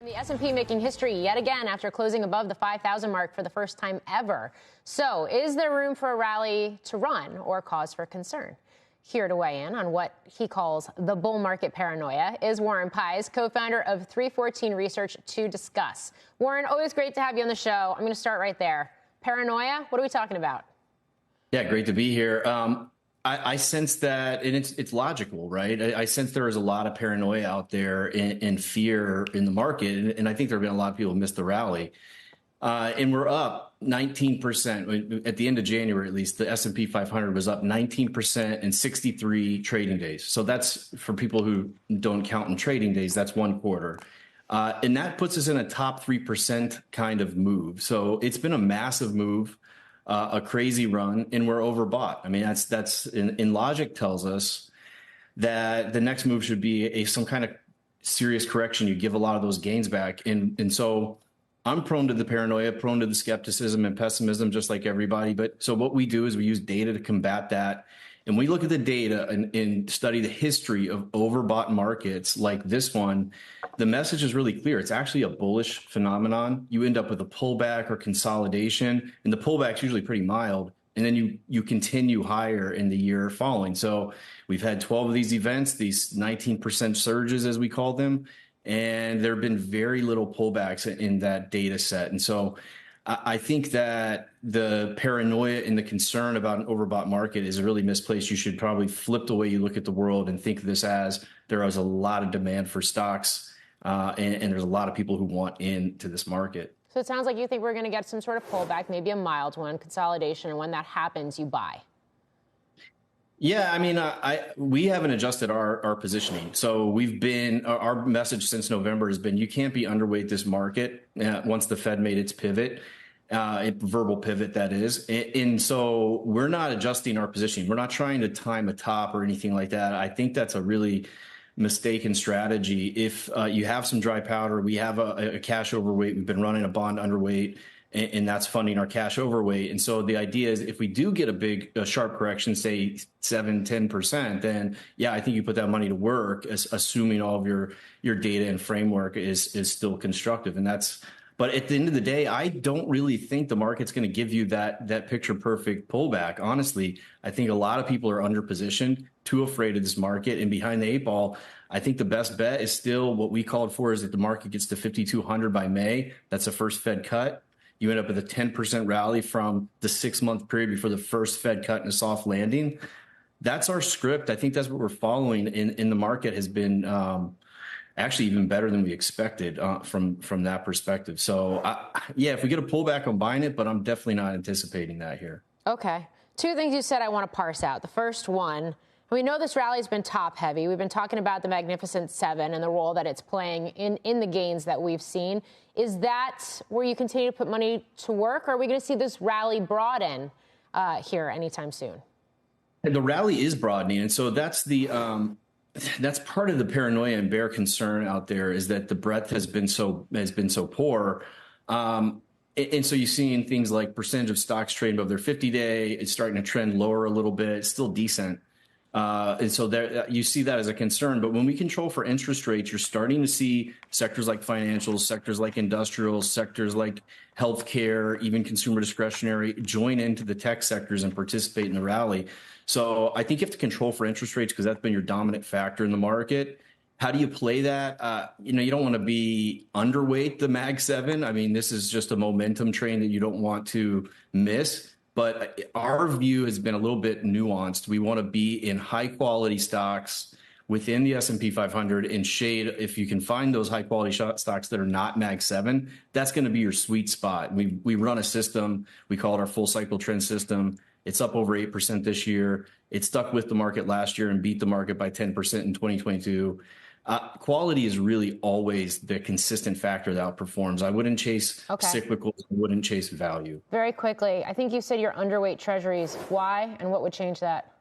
The S&P making history yet again after closing above the 5,000 mark for the first time ever. So is there room for a rally to run or cause for concern? Here to weigh in on what he calls the bull market paranoia is Warren Pies, co-founder of 314 Research, to discuss. Warren, always great to have you on the show. I'm going to start right there. Paranoia, what are we talking about? Yeah, great to be here. I sense that, and it's logical, right? I sense there is a lot of paranoia out there and fear in the market, and I think there have been a lot of people who missed the rally. And we're up 19% at the end of January, at least. The S&P 500 was up 19% in 63 trading days. So that's, for people who don't count in trading days, that's one quarter. And that puts us in a top 3% kind of move. So it's been a massive move. A crazy run, and we're overbought. I mean, that's in logic tells us that the next move should be some kind of serious correction. You give a lot of those gains back, and so I'm prone to the paranoia, prone to the skepticism and pessimism, just like everybody. But so what we do is we use data to combat that, and we look at the data and study the history of overbought markets like this one. The message is really clear. It's actually a bullish phenomenon. You end up with a pullback or consolidation, and the pullback's usually pretty mild, and then you continue higher in the year following. So we've had 12 of these events, these 19% surges, as we call them, and there have been very little pullbacks in that data set. And so I think that the paranoia and the concern about an overbought market is really misplaced. You should probably flip the way you look at the world and think of this as there is a lot of demand for stocks, and there's a lot of people who want into this market. So it sounds like you think we're going to get some sort of pullback, maybe a mild one, consolidation, and when that happens, you buy. Yeah, I mean, we haven't adjusted our positioning. So our message since November has been, you can't be underweight this market once the Fed made its pivot, verbal pivot, that is. And so we're not adjusting our positioning. We're not trying to time a top or anything like that. I think that's a really mistaken strategy. If you have some dry powder, we have a cash overweight. We've been running a bond underweight, and that's funding our cash overweight. And so the idea is, if we do get a sharp correction, say 7-10%, then yeah, I think you put that money to work, assuming all of your data and framework is still constructive. But at the end of the day, I don't really think the market's going to give you that picture perfect pullback. Honestly, I think a lot of people are underpositioned, too afraid of this market, and behind the eight ball. I think the best bet is still what we called for, is that the market gets to 5,200 by May. That's the first Fed cut. You end up with a 10% rally from the 6-month period before the first Fed cut and a soft landing. That's our script. I think that's what we're following, in the market has been actually even better than we expected from that perspective. So yeah, if we get a pullback, I'm buying it, but I'm definitely not anticipating that here. Okay. Two things you said I want to parse out. The first one, we know this rally has been top heavy. We've been talking about the Magnificent Seven and the role that it's playing in the gains that we've seen. Is that where you continue to put money to work, or are we going to see this rally broaden here anytime soon? And the rally is broadening, and so that's that's part of the paranoia and bear concern out there, is that the breadth has been so poor. And so you're seeing things like percentage of stocks trading above their 50-day. It's starting to trend lower a little bit. It's still decent. And so there, you see that as a concern. But when we control for interest rates, you're starting to see sectors like financials, sectors like industrials, sectors like healthcare, even consumer discretionary join into the tech sectors and participate in the rally. So I think you have to control for interest rates, because that's been your dominant factor in the market. How do you play that? You don't want to be underweight the Mag 7. I mean, this is just a momentum train that you don't want to miss. But our view has been a little bit nuanced. We want to be in high quality stocks within the S&P 500 and shade. If you can find those high quality stocks that are not Mag 7, that's going to be your sweet spot. We run a system. We call it our full cycle trend system. It's up over 8% this year. It stuck with the market last year and beat the market by 10% in 2022. Quality is really always the consistent factor that outperforms. I wouldn't chase cyclicals. I wouldn't chase value. Very quickly, I think you said you're underweight treasuries. Why, and what would change that?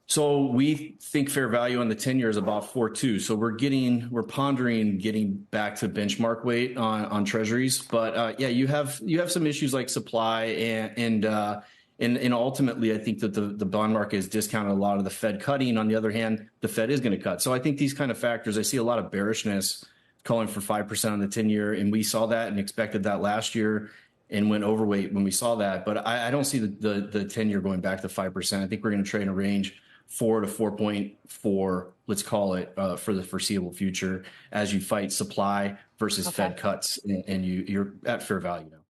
So we think fair value on the 10-year is about 4.2. So we're pondering getting back to benchmark weight on treasuries. But yeah, you have some issues like supply and ultimately, I think that the bond market has discounted a lot of the Fed cutting. On the other hand, the Fed is going to cut. So I think these kind of factors, I see a lot of bearishness calling for 5% on the 10-year, and we saw that and expected that last year and went overweight when we saw that. But I don't see the 10-year going back to 5%. I think we're going to trade in a range 4 to 4.4, let's call it, for the foreseeable future, as you fight supply versus Fed cuts, and you're at fair value now.